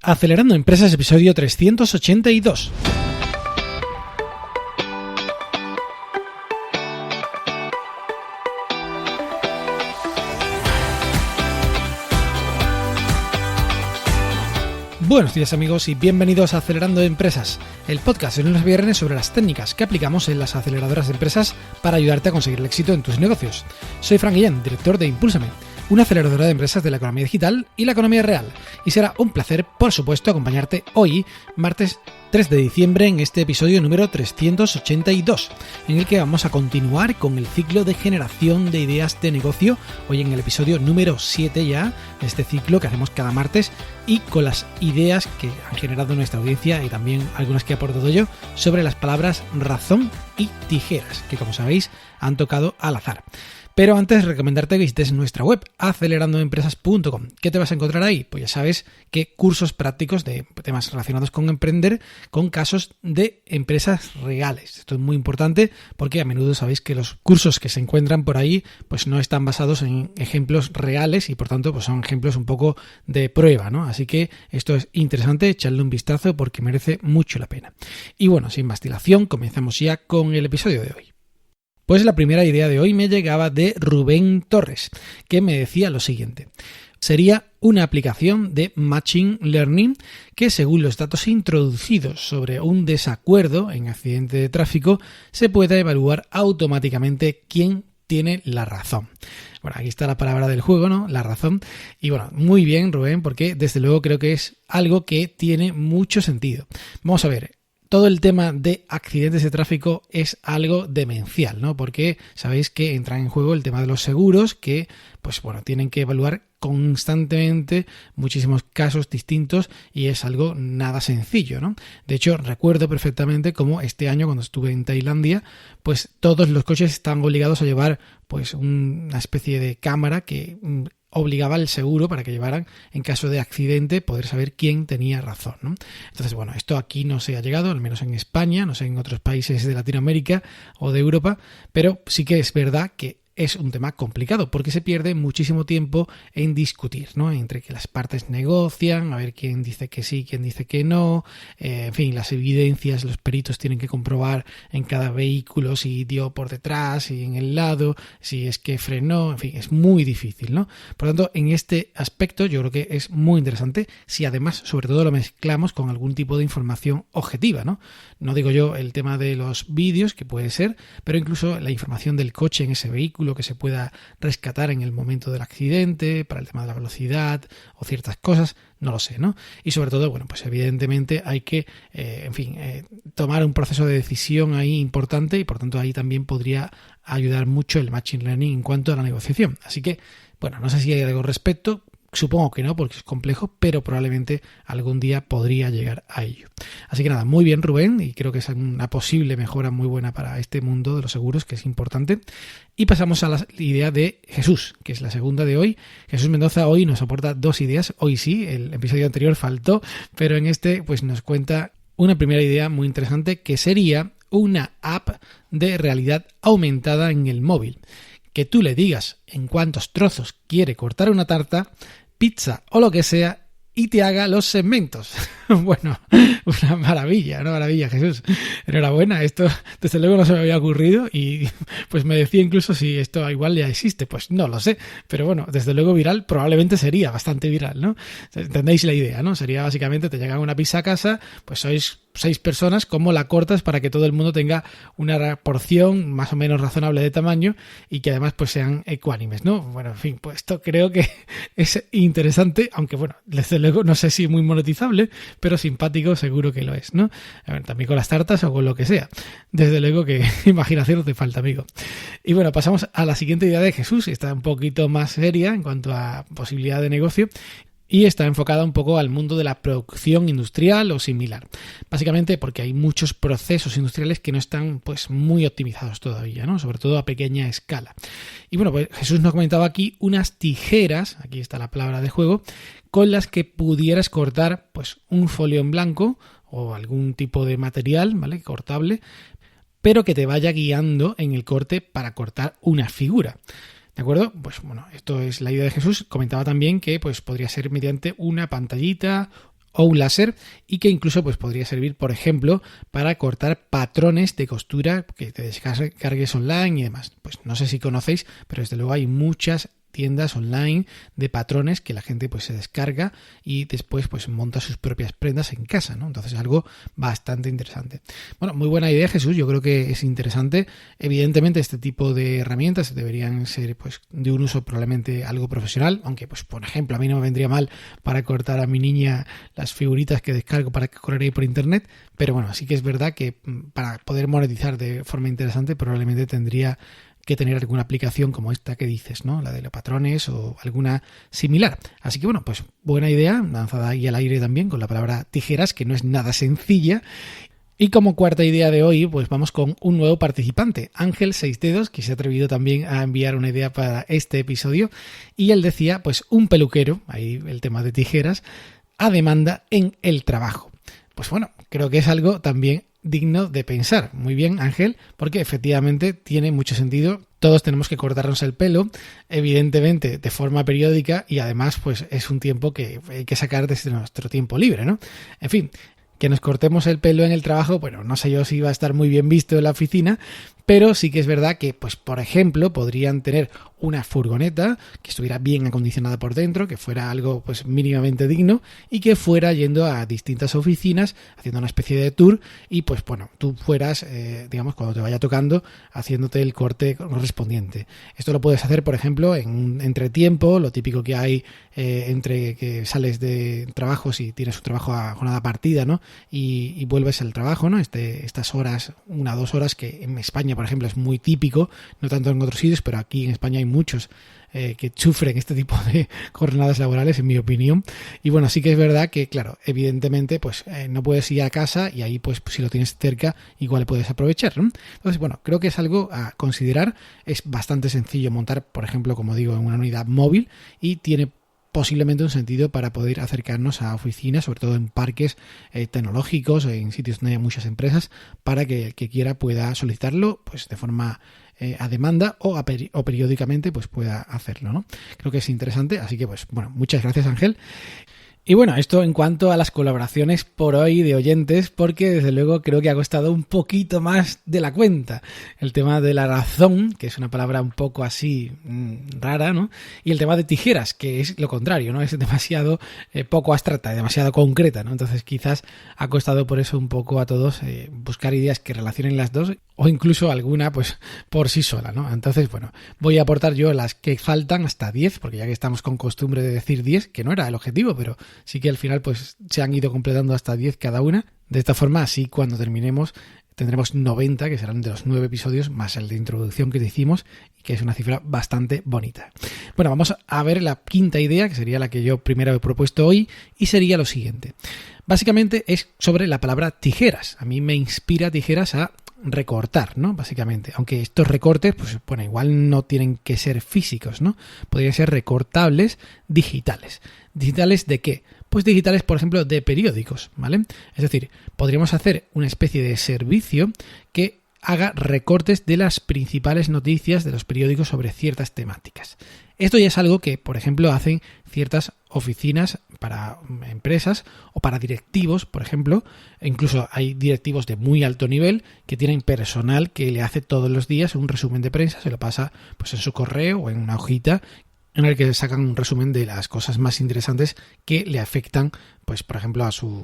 Acelerando Empresas, episodio 382. Buenos días amigos y bienvenidos a Acelerando Empresas, el podcast de lunes a viernes sobre las técnicas que aplicamos en las aceleradoras de empresas para ayudarte a conseguir el éxito en tus negocios. Soy Fran Guillén, director de Impúlsame, una aceleradora de empresas de la economía digital y la economía real. Y será un placer, por supuesto, acompañarte hoy, martes 3 de diciembre, en este episodio número 382, en el que vamos a continuar con el ciclo de generación de ideas de negocio, hoy en el episodio número 7 ya, de este ciclo que hacemos cada martes, y con las ideas que han generado nuestra audiencia y también algunas que he aportado yo sobre las palabras razón y tijeras, que como sabéis han tocado al azar. Pero antes recomendarte que visites nuestra web, acelerandoempresas.com. ¿Qué te vas a encontrar ahí? Pues ya sabes que cursos prácticos de temas relacionados con emprender, con casos de empresas reales. Esto es muy importante porque a menudo sabéis que los cursos que se encuentran por ahí pues no están basados en ejemplos reales y por tanto pues son ejemplos un poco de prueba, ¿no? Así que esto es interesante, echarle un vistazo porque merece mucho la pena. Y bueno, sin más dilación, comenzamos ya con el episodio de hoy. Pues la primera idea de hoy me llegaba de Rubén Torres, que me decía lo siguiente. Sería una aplicación de Machine Learning que, según los datos introducidos sobre un desacuerdo en accidente de tráfico, se pueda evaluar automáticamente quién tiene la razón. Bueno, aquí está la palabra del juego, ¿no? La razón. Y bueno, muy bien, Rubén, porque desde luego creo que es algo que tiene mucho sentido. Vamos a ver. Todo el tema de accidentes de tráfico es algo demencial, ¿no? Porque sabéis que entra en juego el tema de los seguros que, pues bueno, tienen que evaluar constantemente muchísimos casos distintos y es algo nada sencillo, ¿no? De hecho, recuerdo perfectamente cómo este año cuando estuve en Tailandia, pues todos los coches estaban obligados a llevar pues una especie de cámara que obligaba al seguro para que llevaran, en caso de accidente, poder saber quién tenía razón, ¿no? Entonces, bueno, esto aquí no se ha llegado, al menos en España, no sé, en otros países de Latinoamérica o de Europa, pero sí que es verdad que es un tema complicado porque se pierde muchísimo tiempo en discutir, ¿no? Entre que las partes negocian, a ver quién dice que sí, quién dice que no, en fin, las evidencias, los peritos tienen que comprobar en cada vehículo si dio por detrás, si en el lado, si es que frenó, en fin, es muy difícil, ¿no? Por lo tanto, en este aspecto yo creo que es muy interesante si además, sobre todo, lo mezclamos con algún tipo de información objetiva, ¿no? No digo yo el tema de los vídeos, que puede ser, pero incluso la información del coche en ese vehículo que se pueda rescatar en el momento del accidente, para el tema de la velocidad o ciertas cosas, no lo sé, ¿no? Y sobre todo, bueno, pues evidentemente hay que, tomar un proceso de decisión ahí importante y por tanto ahí también podría ayudar mucho el Machine Learning en cuanto a la negociación. Así que, bueno, no sé si hay algo al respecto. Supongo que no, porque es complejo, pero probablemente algún día podría llegar a ello. Así que nada, muy bien Rubén, y creo que es una posible mejora muy buena para este mundo de los seguros, que es importante. Y pasamos a la idea de Jesús, que es la segunda de hoy. Jesús Mendoza hoy nos aporta dos ideas. Hoy sí, el episodio anterior faltó, pero en este pues nos cuenta una primera idea muy interesante, que sería una app de realidad aumentada en el móvil. Que tú le digas en cuántos trozos quiere cortar una tarta, pizza o lo que sea y te haga los segmentos. Bueno, una maravilla, Jesús. Enhorabuena, esto desde luego no se me había ocurrido y pues me decía incluso si esto igual ya existe. Pues no lo sé, pero bueno, desde luego viral probablemente sería bastante viral, ¿no? ¿Entendéis la idea, no? Sería básicamente te llega una pizza a casa, pues sois 6 personas, ¿cómo la cortas para que todo el mundo tenga una porción más o menos razonable de tamaño y que además pues sean ecuánimes, ¿no? Bueno, en fin, pues esto creo que es interesante, aunque bueno, desde luego no sé si muy monetizable, pero simpático seguro que lo es, ¿no? A ver, también con las tartas o con lo que sea. Desde luego que imaginación no te falta, amigo. Y bueno, pasamos a la siguiente idea de Jesús, está un poquito más seria en cuanto a posibilidad de negocio. Y está enfocada un poco al mundo de la producción industrial o similar. Básicamente porque hay muchos procesos industriales que no están pues muy optimizados todavía, ¿no? Sobre todo a pequeña escala. Y bueno, pues Jesús nos comentaba aquí unas tijeras, aquí está la palabra de juego, con las que pudieras cortar pues un folio en blanco o algún tipo de material, ¿vale? Cortable, pero que te vaya guiando en el corte para cortar una figura. ¿De acuerdo? Pues bueno, esto es la idea de Jesús. Comentaba también que pues podría ser mediante una pantallita o un láser, y que incluso pues podría servir, por ejemplo, para cortar patrones de costura que te descargues online y demás. Pues no sé si conocéis, pero desde luego hay muchas tiendas online de patrones que la gente pues se descarga y después pues monta sus propias prendas en casa, ¿no? Entonces algo bastante interesante. Bueno, muy buena idea, Jesús, yo creo que es interesante. Evidentemente este tipo de herramientas deberían ser pues de un uso probablemente algo profesional, aunque pues por ejemplo a mí no me vendría mal para cortar a mi niña las figuritas que descargo para que correr ahí por internet, pero bueno, sí que es verdad que para poder monetizar de forma interesante probablemente tendría que tener alguna aplicación como esta que dices, ¿no? La de los patrones o alguna similar. Así que bueno, pues buena idea, lanzada ahí al aire también con la palabra tijeras, que no es nada sencilla. Y como cuarta idea de hoy, pues vamos con un nuevo participante, Ángel 6dedos, que se ha atrevido también a enviar una idea para este episodio. Y él decía, pues un peluquero, ahí el tema de tijeras, a demanda en el trabajo. Pues bueno, creo que es algo también digno de pensar. Muy bien, Ángel, porque efectivamente tiene mucho sentido. Todos tenemos que cortarnos el pelo, evidentemente de forma periódica, y además pues es un tiempo que hay que sacar desde nuestro tiempo libre, ¿no? En fin, que nos cortemos el pelo en el trabajo, bueno, no sé yo si va a estar muy bien visto en la oficina, pero sí que es verdad que, pues por ejemplo, podrían tener una furgoneta que estuviera bien acondicionada por dentro, que fuera algo pues mínimamente digno y que fuera yendo a distintas oficinas, haciendo una especie de tour y pues bueno, tú fueras, digamos, cuando te vaya tocando, haciéndote el corte correspondiente. Esto lo puedes hacer, por ejemplo, en un entretiempo, lo típico que hay entre que sales de trabajo, si tienes un trabajo a jornada partida, ¿no? Y vuelves al trabajo, ¿no? Estas horas, 1 o 2 horas, que en España, por ejemplo, es muy típico, no tanto en otros sitios, pero aquí en España hay muchos que sufren este tipo de jornadas laborales, en mi opinión. Y bueno, sí que es verdad que, claro, evidentemente, pues no puedes ir a casa y ahí, pues si lo tienes cerca, igual puedes aprovechar, ¿no? Entonces, bueno, creo que es algo a considerar. Es bastante sencillo montar, por ejemplo, como digo, en una unidad móvil y tiene posiblemente un sentido para poder acercarnos a oficinas, sobre todo en parques tecnológicos, en sitios donde hay muchas empresas, para que el que quiera pueda solicitarlo pues de forma a demanda o periódicamente pues pueda hacerlo, ¿no? Creo que es interesante, así que pues bueno, muchas gracias, Ángel. Y bueno, esto en cuanto a las colaboraciones por hoy de oyentes, porque desde luego creo que ha costado un poquito más de la cuenta. El tema de la razón, que es una palabra un poco así rara, ¿no? Y el tema de tijeras, que es lo contrario, ¿no? Es demasiado poco abstracta, demasiado concreta, ¿no? Entonces quizás ha costado por eso un poco a todos buscar ideas que relacionen las dos o incluso alguna pues por sí sola, ¿no? Entonces, bueno, voy a aportar yo las que faltan hasta 10, porque ya que estamos con costumbre de decir 10, que no era el objetivo, pero sí que al final pues se han ido completando hasta 10 cada una. De esta forma, así cuando terminemos tendremos 90, que serán de los 9 episodios, más el de introducción que te hicimos, que es una cifra bastante bonita. Bueno, vamos a ver la quinta idea, que sería la que yo primero he propuesto hoy, y sería lo siguiente. Básicamente es sobre la palabra tijeras. A mí me inspira tijeras a recortar, ¿no? Básicamente, aunque estos recortes, pues bueno, igual no tienen que ser físicos, ¿no? Podrían ser recortables digitales. ¿Digitales de qué? Pues digitales, por ejemplo, de periódicos, ¿vale? Es decir, podríamos hacer una especie de servicio que haga recortes de las principales noticias de los periódicos sobre ciertas temáticas. Esto ya es algo que, por ejemplo, hacen ciertas oficinas para empresas o para directivos, por ejemplo. Incluso hay directivos de muy alto nivel que tienen personal que le hace todos los días un resumen de prensa, se lo pasa pues en su correo o en una hojita en el que sacan un resumen de las cosas más interesantes que le afectan, pues por ejemplo, a su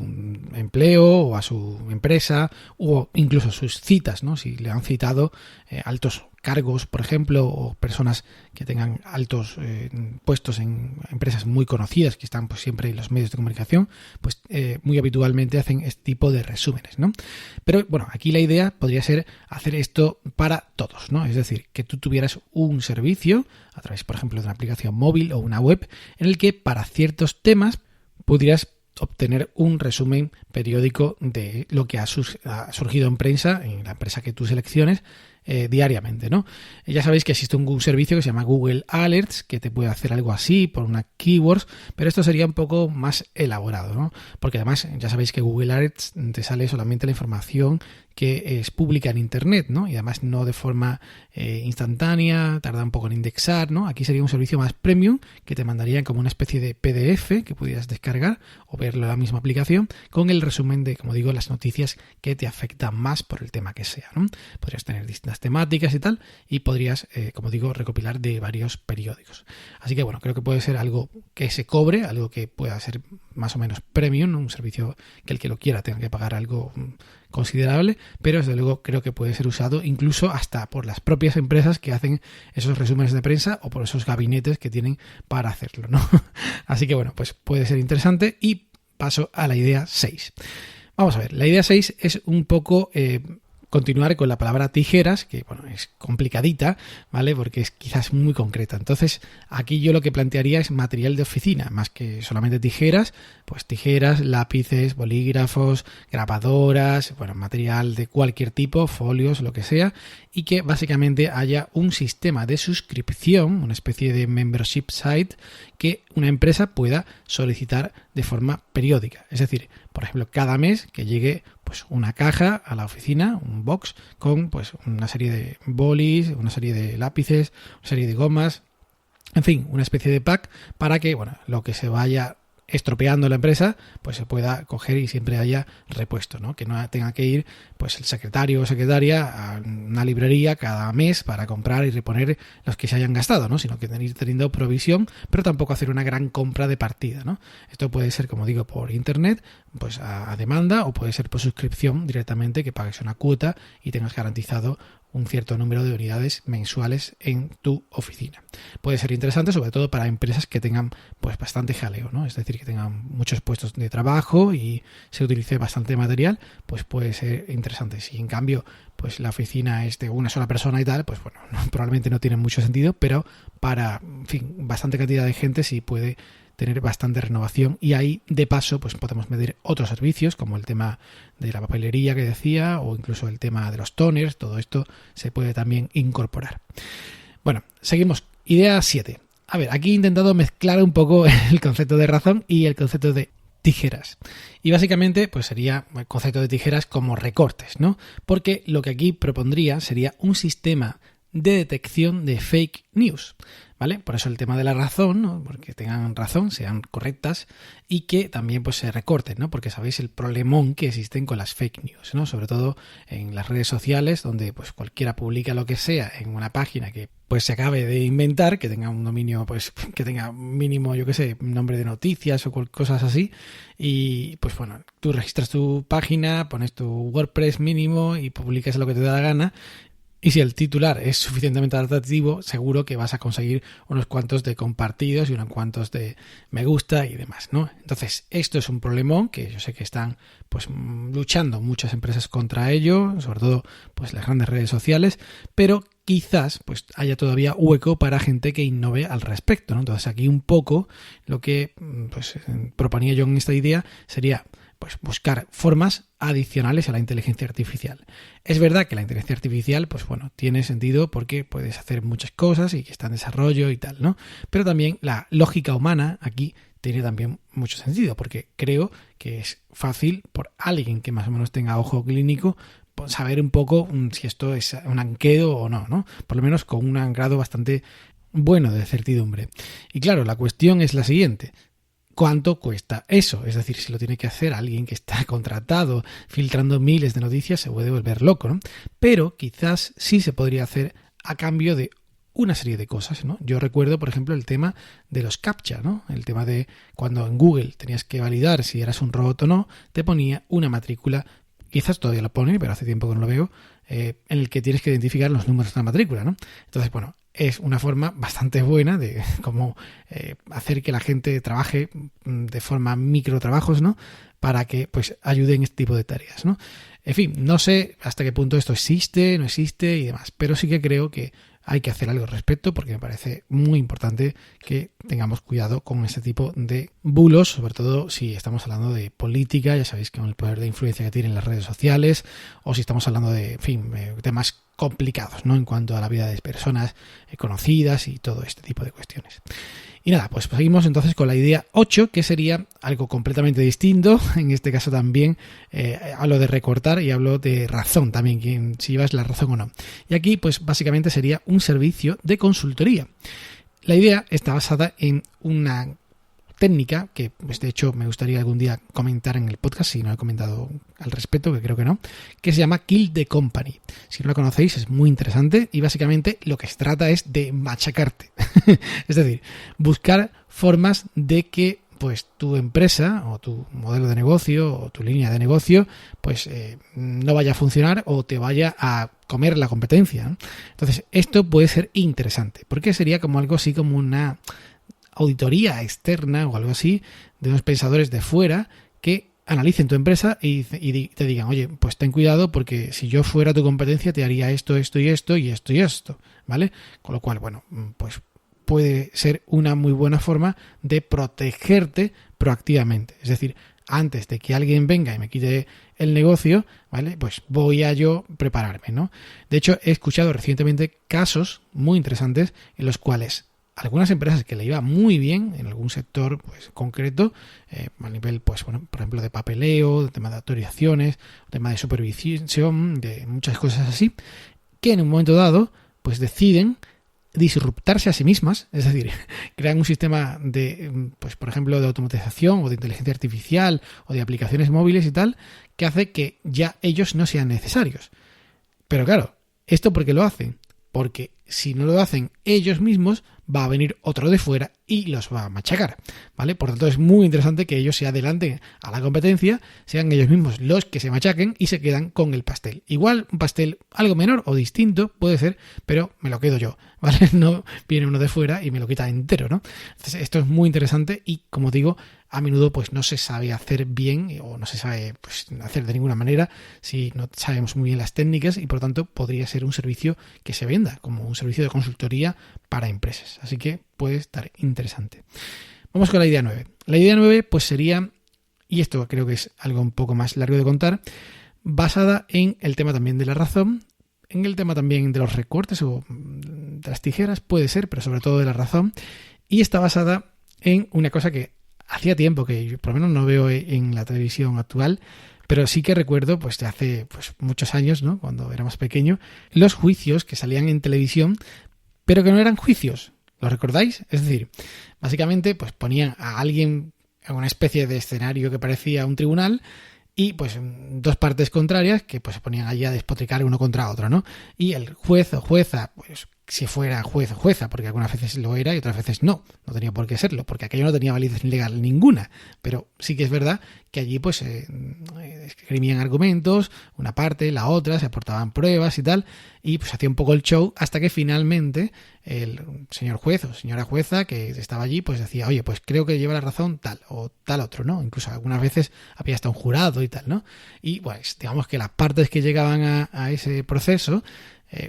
empleo o a su empresa o incluso a sus citas, ¿no? Si le han citado altos cargos, por ejemplo, o personas que tengan altos puestos en empresas muy conocidas que están pues siempre en los medios de comunicación, pues muy habitualmente hacen este tipo de resúmenes, ¿no? Pero bueno, aquí la idea podría ser hacer esto para todos, ¿no? Es decir, que tú tuvieras un servicio a través, por ejemplo, de una aplicación móvil o una web en el que para ciertos temas pudieras obtener un resumen periódico de lo que ha surgido en prensa, en la empresa que tú selecciones, diariamente, ¿no? Ya sabéis que existe un servicio que se llama Google Alerts, que te puede hacer algo así por unas keywords, pero esto sería un poco más elaborado, ¿no? Porque además ya sabéis que Google Alerts te sale solamente la información que es pública en Internet, ¿no? Y además no de forma instantánea, tarda un poco en indexar, ¿no? Aquí sería un servicio más premium que te mandarían como una especie de PDF que pudieras descargar o verlo en la misma aplicación con el resumen de, como digo, las noticias que te afectan más por el tema que sea, ¿no? Podrías tener distintas temáticas y tal y podrías, como digo, recopilar de varios periódicos. Así que bueno, creo que puede ser algo que se cobre, algo que pueda ser más o menos premium, ¿no? Un servicio que el que lo quiera tenga que pagar algo considerable, pero desde luego creo que puede ser usado incluso hasta por las propias empresas que hacen esos resúmenes de prensa o por esos gabinetes que tienen para hacerlo, ¿no? Así que bueno, pues puede ser interesante y paso a la idea 6. Vamos a ver, la idea 6 es un poco continuar con la palabra tijeras, que bueno, es complicadita, ¿vale? Porque es quizás muy concreta. Entonces, aquí yo lo que plantearía es material de oficina, más que solamente tijeras, pues tijeras, lápices, bolígrafos, grabadoras, bueno, material de cualquier tipo, folios, lo que sea, y que básicamente haya un sistema de suscripción, una especie de membership site que una empresa pueda solicitar de forma periódica. Es decir, por ejemplo, cada mes que llegue pues una caja a la oficina, un box con pues una serie de bolis, una serie de lápices, una serie de gomas, en fin, una especie de pack para que, bueno, lo que se vaya estropeando la empresa, pues se pueda coger y siempre haya repuesto, ¿no? Que no tenga que ir pues el secretario o secretaria a una librería cada mes para comprar y reponer los que se hayan gastado, ¿no? Sino que ir teniendo provisión, pero tampoco hacer una gran compra de partida, ¿no? Esto puede ser, como digo, por internet, pues a demanda, o puede ser por suscripción directamente, que pagues una cuota y tengas garantizado un cierto número de unidades mensuales en tu oficina. Puede ser interesante, sobre todo para empresas que tengan pues bastante jaleo, ¿no? Es decir, que tengan muchos puestos de trabajo y se utilice bastante material, pues puede ser interesante. Si en cambio pues la oficina es de una sola persona y tal, pues bueno, probablemente no tiene mucho sentido, pero para, en fin, bastante cantidad de gente sí puede tener bastante renovación, y ahí de paso pues podemos medir otros servicios como el tema de la papelería que decía, o incluso el tema de los toners. Todo esto se puede también incorporar. Bueno, seguimos. Idea 7. A ver, aquí he intentado mezclar un poco el concepto de razón y el concepto de tijeras. Y básicamente pues sería el concepto de tijeras como recortes, ¿no? Porque lo que aquí propondría sería un sistema de detección de fake news, ¿vale? Por eso el tema de la razón, ¿no? Porque tengan razón, sean correctas, y que también pues se recorten, ¿no? Porque sabéis el problemón que existen con las fake news, ¿no? Sobre todo en las redes sociales, donde pues cualquiera publica lo que sea en una página que pues se acabe de inventar, que tenga un dominio, pues que tenga mínimo, yo qué sé, nombre de noticias o cosas así, y pues bueno, tú registras tu página, pones tu WordPress mínimo y publicas lo que te da la gana. Y si el titular es suficientemente atractivo, seguro que vas a conseguir unos cuantos de compartidos y unos cuantos de me gusta y demás, ¿no? Entonces, esto es un problemón que yo sé que están pues luchando muchas empresas contra ello, sobre todo pues las grandes redes sociales, pero quizás pues haya todavía hueco para gente que innove al respecto, ¿no? Entonces, aquí un poco lo que pues proponía yo en esta idea sería pues buscar formas adicionales a la inteligencia artificial. Es verdad que la inteligencia artificial, pues bueno, tiene sentido porque puedes hacer muchas cosas y que está en desarrollo y tal, ¿no? Pero también la lógica humana aquí tiene también mucho sentido, porque creo que es fácil por alguien que más o menos tenga ojo clínico pues saber un poco si esto es un anquedo o no, ¿no? Por lo menos con un grado bastante bueno de certidumbre. Y claro, la cuestión es la siguiente: ¿cuánto cuesta eso? Es decir, si lo tiene que hacer alguien que está contratado filtrando miles de noticias, se puede volver loco, ¿no? Pero quizás sí se podría hacer a cambio de una serie de cosas, ¿no? Yo recuerdo, por ejemplo, el tema de los CAPTCHA, ¿no? El tema de cuando en Google tenías que validar si eras un robot o no, te ponía una matrícula, quizás todavía lo pone, pero hace tiempo que no lo veo, en el que tienes que identificar los números de la matrícula, ¿no? Entonces, bueno, es una forma bastante buena de cómo hacer que la gente trabaje de forma microtrabajos, ¿no? Para que pues ayude en este tipo de tareas, ¿no? En fin, no sé hasta qué punto esto existe, no existe y demás, pero sí que creo que hay que hacer algo al respecto, porque me parece muy importante que tengamos cuidado con este tipo de bulos, sobre todo si estamos hablando de política, ya sabéis que con el poder de influencia que tienen las redes sociales, o si estamos hablando de, en fin, temas complicados, ¿no? En cuanto a la vida de personas conocidas y todo este tipo de cuestiones. Y nada, pues seguimos entonces con la idea 8, que sería algo completamente distinto. En este caso también hablo de recortar y hablo de razón también, si llevas la razón o no. Y aquí pues básicamente sería un servicio de consultoría. La idea está basada en una técnica que pues de hecho me gustaría algún día comentar en el podcast, si no he comentado al respecto, que creo que no, que se llama Kill the Company. Si no la conocéis, es muy interesante y básicamente lo que se trata es de machacarte. Es decir, buscar formas de que pues tu empresa o tu modelo de negocio o tu línea de negocio pues no vaya a funcionar o te vaya a comer la competencia, ¿no? Entonces esto puede ser interesante porque sería como algo así como una auditoría externa o algo así de unos pensadores de fuera que analicen tu empresa y te digan, oye, pues ten cuidado porque si yo fuera tu competencia te haría esto, esto y esto y esto y esto, ¿vale? Con lo cual, bueno, pues puede ser una muy buena forma de protegerte proactivamente. Es decir, antes de que alguien venga y me quite el negocio, ¿vale? Pues voy a yo prepararme, ¿no? De hecho, he escuchado recientemente casos muy interesantes en los cuales algunas empresas que le iba muy bien en algún sector pues concreto, a nivel, pues bueno, por ejemplo, de papeleo, de tema de autorizaciones, tema de supervisión, de muchas cosas así, que en un momento dado, pues deciden disruptarse a sí mismas, es decir, crean un sistema de, pues por ejemplo, de automatización o de inteligencia artificial o de aplicaciones móviles y tal, que hace que ya ellos no sean necesarios. Pero claro, ¿esto por qué lo hacen? Porque si no lo hacen ellos mismos, va a venir otro de fuera y los va a machacar, ¿vale? Por tanto, es muy interesante que ellos se adelanten a la competencia, sean ellos mismos los que se machaquen y se quedan con el pastel. Igual, un pastel algo menor o distinto puede ser, pero me lo quedo yo, ¿vale? No viene uno de fuera y me lo quita entero, ¿no? Entonces, esto es muy interesante y, como digo, a menudo pues no se sabe hacer bien o no se sabe pues, hacer de ninguna manera si no sabemos muy bien las técnicas y por tanto podría ser un servicio que se venda como un servicio de consultoría para empresas. Así que puede estar interesante. Vamos con la idea 9. La idea 9 pues sería, y esto creo que es algo un poco más largo de contar, basada en el tema también de la razón, en el tema también de los recortes o de las tijeras, puede ser, pero sobre todo de la razón, y está basada en una cosa que hacía tiempo que yo por lo menos no veo en la televisión actual, pero sí que recuerdo pues de hace pues, muchos años, ¿no? Cuando era más pequeño, los juicios que salían en televisión, pero que no eran juicios. ¿Lo recordáis? Es decir, básicamente pues ponían a alguien en una especie de escenario que parecía un tribunal y pues dos partes contrarias que pues se ponían allí a despotricar uno contra otro, ¿no? Y el juez o jueza, pues si fuera juez o jueza, porque algunas veces lo era y otras veces no tenía por qué serlo, porque aquello no tenía validez legal ninguna, pero sí que es verdad que allí pues escribían argumentos, una parte, la otra, se aportaban pruebas y tal, y pues hacía un poco el show hasta que finalmente el señor juez o señora jueza que estaba allí pues decía, oye, pues creo que lleva la razón tal o tal otro, ¿no? Incluso algunas veces había hasta un jurado y tal, ¿no? Y pues digamos que las partes que llegaban a ese proceso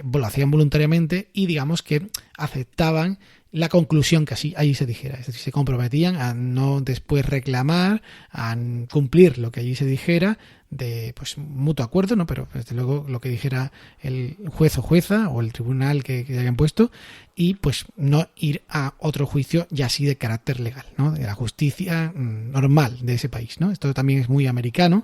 lo hacían voluntariamente y digamos que aceptaban la conclusión que así allí se dijera, es decir, se comprometían a no después reclamar, a cumplir lo que allí se dijera de pues mutuo acuerdo, ¿no? Pero desde luego lo que dijera el juez o jueza o el tribunal que hayan puesto y pues no ir a otro juicio ya así de carácter legal, ¿no? De la justicia normal de ese país, ¿no? Esto también es muy americano.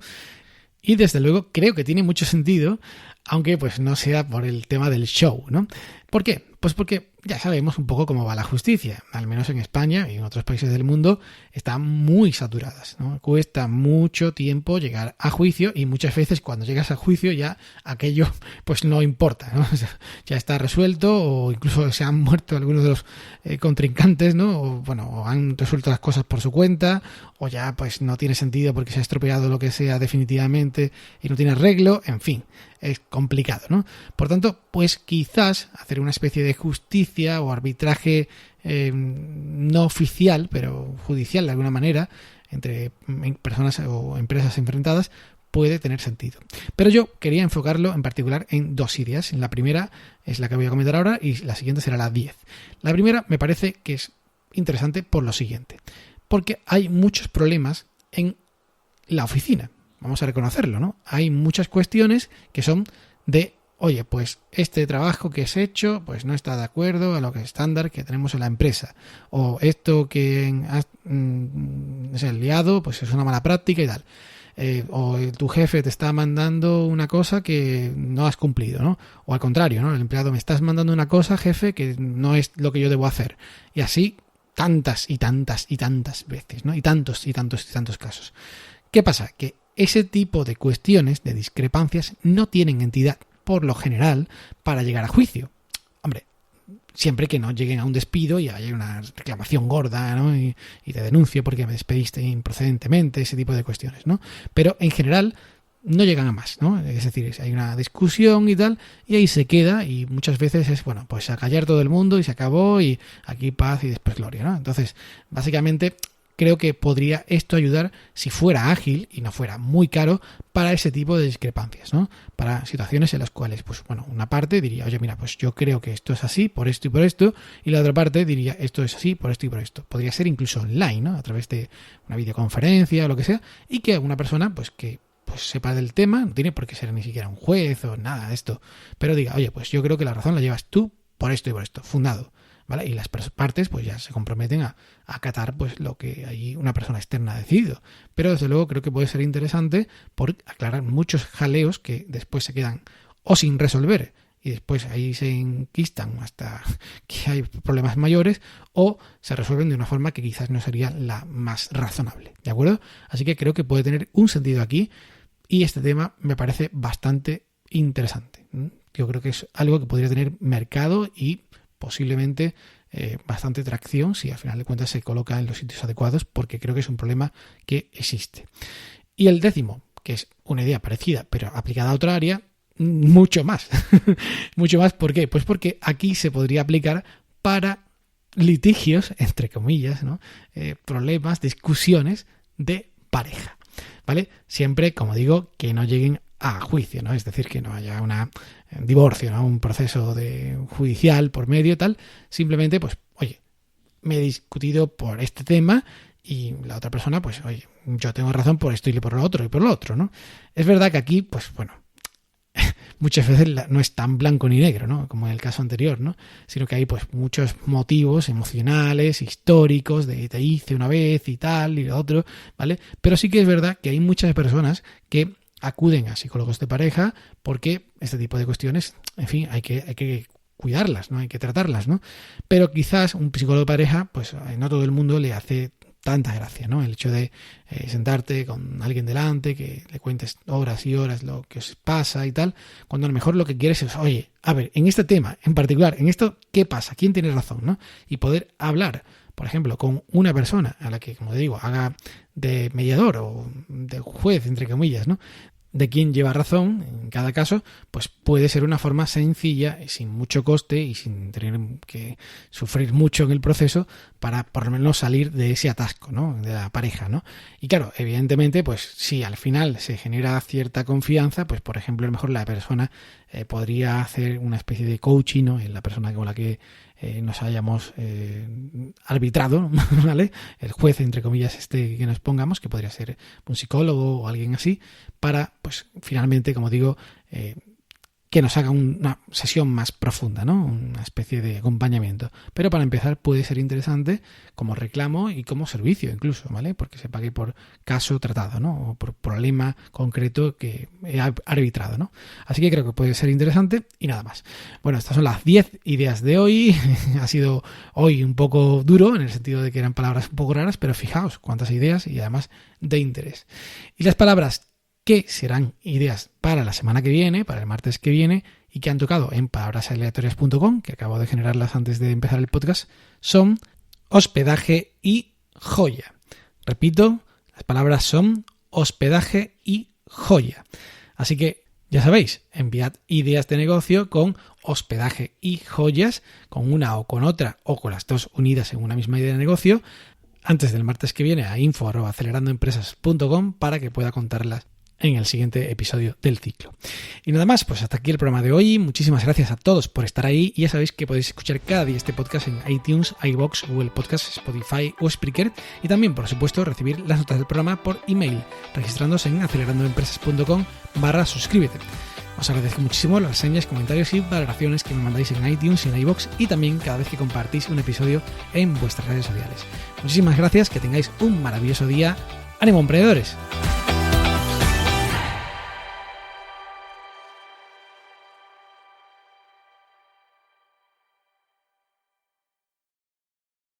Y desde luego creo que tiene mucho sentido, aunque pues no sea por el tema del show, ¿no? ¿Por qué? Pues porque ya sabemos un poco cómo va la justicia, al menos en España y en otros países del mundo están muy saturadas, ¿no? Cuesta mucho tiempo llegar a juicio y muchas veces cuando llegas a juicio ya aquello pues no importa, ¿no? O sea, ya está resuelto o incluso se han muerto algunos de los contrincantes, ¿no? O bueno, o han resuelto las cosas por su cuenta o ya pues no tiene sentido porque se ha estropeado lo que sea definitivamente y no tiene arreglo, en fin, es complicado, ¿no? Por tanto, pues quizás hacer una especie de justicia o arbitraje no oficial, pero judicial de alguna manera, entre personas o empresas enfrentadas, puede tener sentido. Pero yo quería enfocarlo en particular en dos ideas. La primera es la que voy a comentar ahora y la siguiente será la 10. La primera me parece que es interesante por lo siguiente, porque hay muchos problemas en la oficina. Vamos a reconocerlo, ¿no? Hay muchas cuestiones que son de oye, pues este trabajo que has hecho pues no está de acuerdo a lo que estándar que tenemos en la empresa, o esto que has liado pues es una mala práctica y tal. O tu jefe te está mandando una cosa que no has cumplido, ¿no? O al contrario, ¿no? El empleado, me estás mandando una cosa, jefe, que no es lo que yo debo hacer. Y así tantas y tantas y tantas veces, ¿no? Y tantos casos. ¿Qué pasa? Que ese tipo de cuestiones, de discrepancias, no tienen entidad, por lo general, para llegar a juicio. Hombre, siempre que no lleguen a un despido y haya una reclamación gorda, ¿no? Y te denuncio porque me despediste improcedentemente, ese tipo de cuestiones, ¿no? Pero en general no llegan a más, ¿no? Es decir, hay una discusión y tal, y ahí se queda, y muchas veces es, bueno, pues a callar todo el mundo y se acabó, y aquí paz y después gloria, ¿no? Entonces, básicamente, creo que podría esto ayudar si fuera ágil y no fuera muy caro para ese tipo de discrepancias, ¿no? Para situaciones en las cuales, pues bueno, una parte diría, oye, mira, pues yo creo que esto es así por esto y por esto, y la otra parte diría, esto es así por esto y por esto. Podría ser incluso online, ¿no? A través de una videoconferencia o lo que sea, y que una persona, pues que pues sepa del tema, no tiene por qué ser ni siquiera un juez o nada de esto, pero diga, oye, pues yo creo que la razón la llevas tú por esto y por esto, fundado. ¿Vale? Y las partes pues ya se comprometen a acatar pues lo que ahí una persona externa ha decidido. Pero desde luego creo que puede ser interesante por aclarar muchos jaleos que después se quedan o sin resolver y después ahí se enquistan hasta que hay problemas mayores, o se resuelven de una forma que quizás no sería la más razonable. ¿De acuerdo? Así que creo que puede tener un sentido aquí, y este tema me parece bastante interesante. Yo creo que es algo que podría tener mercado y posiblemente bastante tracción si al final de cuentas se coloca en los sitios adecuados, porque creo que es un problema que existe. Y el décimo, que es una idea parecida pero aplicada a otra área, mucho más. Mucho más, ¿por qué? Pues porque aquí se podría aplicar para litigios, entre comillas, ¿no? Problemas, discusiones de pareja, ¿vale? Siempre, como digo, que no lleguen a juicio, ¿no? Es decir, que no haya un divorcio, ¿no? Un proceso judicial por medio y tal. Simplemente, pues, oye, me he discutido por este tema y la otra persona, pues, oye, yo tengo razón por esto y por lo otro, ¿no? Es verdad que aquí, pues, bueno, muchas veces no es tan blanco ni negro, ¿no? Como en el caso anterior, ¿no? Sino que hay, pues, muchos motivos emocionales, históricos, de te hice una vez y tal y lo otro, ¿vale? Pero sí que es verdad que hay muchas personas que acuden a psicólogos de pareja porque este tipo de cuestiones, en fin, hay que cuidarlas, ¿no? Hay que tratarlas, ¿no? Pero quizás un psicólogo de pareja, pues no todo el mundo le hace tanta gracia, ¿no? El hecho de sentarte con alguien delante, que le cuentes horas y horas lo que os pasa y tal, cuando a lo mejor lo que quieres es, oye, a ver, en este tema, en particular, en esto, ¿qué pasa? ¿Quién tiene razón, no? Y poder hablar, por ejemplo, con una persona a la que, como te digo, haga de mediador o de juez, entre comillas, ¿no? De quién lleva razón en cada caso, pues puede ser una forma sencilla y sin mucho coste y sin tener que sufrir mucho en el proceso para por lo menos salir de ese atasco, ¿no? De la pareja, ¿no? Y claro, evidentemente, pues si al final se genera cierta confianza, pues por ejemplo, a lo mejor la persona podría hacer una especie de coaching, ¿no? En la persona con la que nos hayamos arbitrado, ¿vale? El juez, entre comillas, que nos pongamos, que podría ser un psicólogo o alguien así, para, pues, finalmente, como digo, que nos haga una sesión más profunda, ¿no? Una especie de acompañamiento. Pero para empezar puede ser interesante como reclamo y como servicio incluso, ¿vale? Porque se pague por caso tratado, ¿no? O por problema concreto que he arbitrado, ¿no? Así que creo que puede ser interesante y nada más. Bueno, estas son las 10 ideas de hoy. Ha sido hoy un poco duro en el sentido de que eran palabras un poco raras, pero fijaos cuántas ideas y además de interés. Y las palabras que serán ideas para la semana que viene, para el martes que viene, y que han tocado en palabrasaleatorias.com, que acabo de generarlas antes de empezar el podcast, son hospedaje y joya. Repito, las palabras son hospedaje y joya. Así que, ya sabéis, enviad ideas de negocio con hospedaje y joyas, con una o con otra, o con las dos unidas en una misma idea de negocio, antes del martes que viene a info@acelerandoempresas.com para que pueda contarlas en el siguiente episodio del ciclo. Y nada más, pues hasta aquí el programa de hoy. Muchísimas gracias a todos por estar ahí, y ya sabéis que podéis escuchar cada día este podcast en iTunes, iVoox, Google Podcasts, Spotify o Spreaker, y también, por supuesto, recibir las notas del programa por email, registrándose en acelerandoempresas.com/suscríbete. Os agradezco muchísimo las reseñas, comentarios y valoraciones que me mandáis en iTunes y en iVoox y también cada vez que compartís un episodio en vuestras redes sociales. Muchísimas gracias, que tengáis un maravilloso día. ¡Ánimo, emprendedores!